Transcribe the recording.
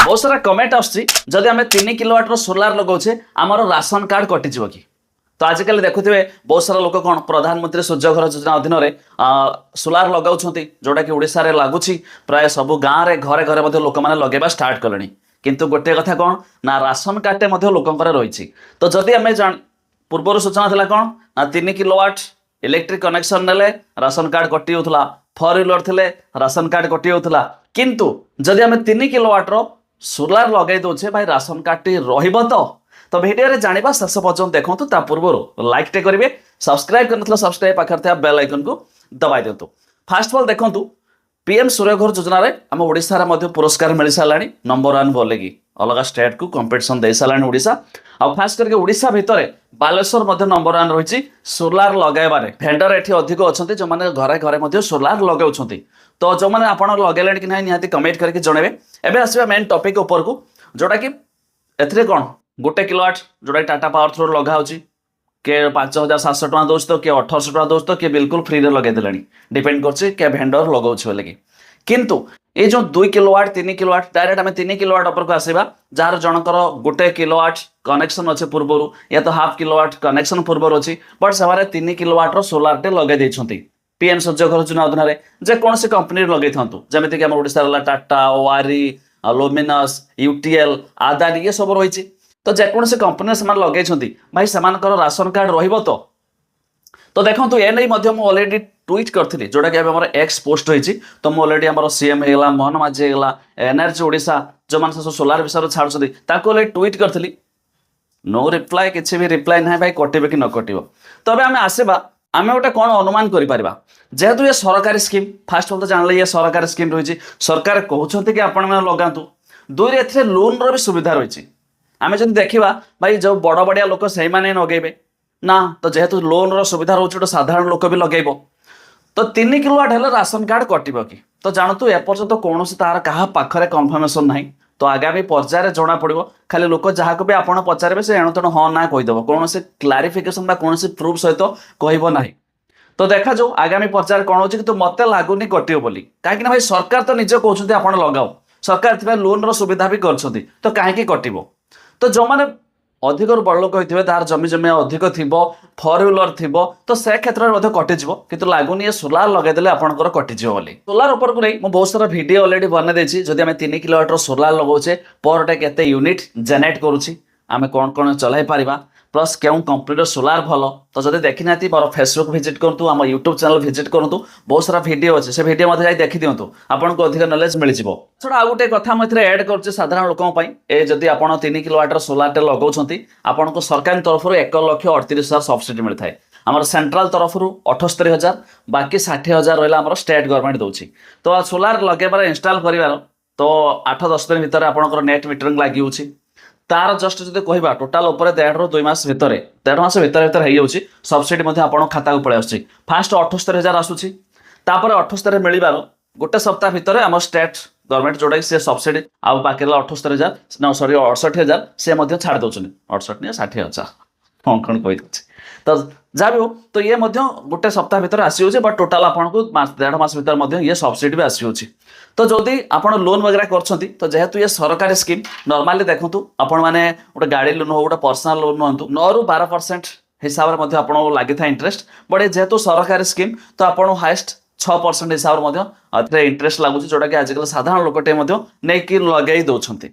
बहुत सारा कमेंट आदि आम 3 किलोवाट सोलार लगाऊे आमर राशन कार्ड कटिज कि तो आजिकल देखुए बहुत सारा लोक कौन प्रधानमंत्री सूर्य घर योजना अधीन सोलार लगाउछंती जोटा कि ओडिशा रे लागुछि प्राय सब गाँव में घरे घरे लोक मैंने लगेगा स्टार्ट कले किंतु गोटे कथा कौन ना राशन कार्डटे लोकंर रही तो जदि आम पूर्व सूचना था कौन ना 3 किलोवाट इलेक्ट्रिक कनेक्शन नेले राशन कार्ड कटि होता 4 व्हीलर थे राशन कार्ड कटि होता किंतु जदि आम 3 किलोवाट सोलार लगे दौचे भाई राशन कार्ड रहिबो तो वीडियो रे जानिबा शेष पर्यंत देखंतु ता पूर्व लाइक टे करिवे सब्सक्राइब करनथला सब्सक्राइब पाखर था बेल आइकन को दबाई दियंतु। फर्स्ट ऑफ ऑल देखंतु पीएम सूर्य घर योजना रे हम ओडिसा रे मध्ये पुरस्कार मिल सालानी नंबर 1 बोलेगी अलग स्टेट को कंपटीशन दे सालानी ओडिसा आ खास करके ओडिसा भितर बालेश्वर मध्ये नंबर 1 रहिछि सोलार लगाइबारे भेंडर एठी अधिक अछंती जो माने घरे घरे मध्ये सोलार लगाउछंती तो जो माने आपण लगेलेन कि नै निहाती कमेंट करके जणेबे। एबे आसीबा मेन टॉपिक ऊपर को जोटा कि एथरे कोन 1 किलोवाट जोटा टाटा पावर थ्रू लगा होची के 5700 टका दोस्त तो के 1800 टका दोस्त तो के बिल्कुल फ्री रे लगे देलानी डिपेंड करछि के भेंडर लगाउछ बोले कि किंतु ये जो 2 किलोवाट 3 किलोवाट डायरेक्ट आम 3 किलोवाट ऊपर को आसीबा जार जनकर 1 किलोवाट कनेक्शन अच्छे पूर्वर या तो हाफ किलोवाट कनेक्शन पूर्वर अच्छी बट से 3 किलोवाट सोलार टे लगे देइछंती पीएम सूर्य घर योजना अधीन जे कौन सी कंपनी लगे थांतु जमिति कि हम ओडिसा टाटा ओआरई लुमिनस यूटीएल आदानी ये सब रही तो जेकोसी कंपनी से लगे भाई से राशन कार्ड रहिबो तो देखो ये नहीं ऑलरेडी ट्वीट करी जोटा कि आम एक्स पोस्ट होती तो मुझे ऑलरेडी आम सीएम होगा मोहन माझी होगा एनआरजी ओडिशा जो मैंने सब सोलार विषय छाड़ुंट ऑलरेडी ट्वीट करी नो रिप्लाय किसी भी रिप्लाय ना भाई कटे कि न कटो तो आम आसवा आम गोटे कौन अनुमान करें जेहेतु ये सरकारी स्कीम फास्ट ऑफ तो जानले ये सरकारी स्कीम रही सरकार कहते कि आपण मैंने लगातु दुई ए लोन री सुविधा रही आम जब देखा भाई जो बड़ बड़िया लोक से लगेबे ना तो जेहेतु लोन रो सुविधा रोचे गोटे साधारण लोक भी लगेब तो 3 किलोवाट हेले राशन कार्ड कटिब कि तो जानतु एपर्यंत तो कौन तार क्या पाखरे कन्फर्मेशन ना तो आगामी पर्यायर जना पड़ो खाली लोक जहाँ भी आप पचारे से एणु तेणु हाँ ना कहीदेव कौन से क्लारिफिकेशन कौन प्रूफ सहित कहब ना तो देखा जाऊ आगामी पर्यायर कौन हो कि मत लगुनि कटिव बोली कहीं भाई सरकार तो निजे कहते आप लगाओ सरकार लोन रो सुविधा भी कर तो कहीं कटिव तो जो मैंने अधिक बड़ लोक होते तार जमी जमी अधिक थी 4 व्हीलर थी तो से क्षेत्र में कटिज कि लगुनि ये सोलार लगेदे आपंकर कटिज बोली सोलार उपर को नहीं बहुत सारा वीडियो ऑलरेडी बना देछि जदि आम 3 किलोवाट सोलार लगाऊे पर डे केते यूनिट जेनेरेट करुछि आम कौन कौन चलाई पारिबा प्लस क्यों कंपनी सोलार भल तो जब देखी ना मोर फेसबुक विजिट करूँ आम यूट्यूब चैनल विजिट करूँ बहुत सारा वीडियो अच्छे से वीडियो मत जाई देखी दिंतु आपको अधिक नॉलेज मिल जाए छोड़ा आउ गोटे कथा मुझे ऐड कर साधारण लोक जदि आप 3 किलोवाट सोलार टे लगाउछंती आपको सरकार तरफ 1,38,000 सब्सिडी मिलता है आम सेंट्रल तरफ 78,000 बाकी 60,000 रहा आम स्टेट गवर्नमेंट दूसरी तो सोलार लगेबार इंस्टॉल करार तो 8-10 दिन भितर आपंकर नेट मीटरिंग लगी तार जस्ट जो कहवा टोटाल 1.5 मास भितर 1.5 मास भितर सब्सिडी खाता को पड़े आस फास्ट 78,000 आसूसी 78,000 मिलबार गोटे सप्ताह भितर आम स्टेट गवर्नमेंट जोटा कि सब्सिडी आउ बाकी 78,000 सॉरी 68,000 से छाड़ दौरान 68 60,000 कौन कौन कही तो जहाँ भी हो तो ये गोटे सप्ताह भितर आसी बट टोटाल आपको 1.5 मास भितर ये सब्सिडी भी आसी तो जदि आप लोन वगैरह करछंती तो जेहेतु ये सरकारी स्कीम नॉर्मली देखंतु आपण माने गोटे गाड़ी लोन हो गोटे पर्सनल लोन हूँ 9 ରୁ 12% हिसाब से आपको लगी था इंटरेस्ट बट जेहेतु सरकारी स्कीम तो आपको हाएस्ट 6% हिसाब से इंटरेस्ट लगुच जोटा कि आजकल साधारण लोकटे नहीं लगे दौरान।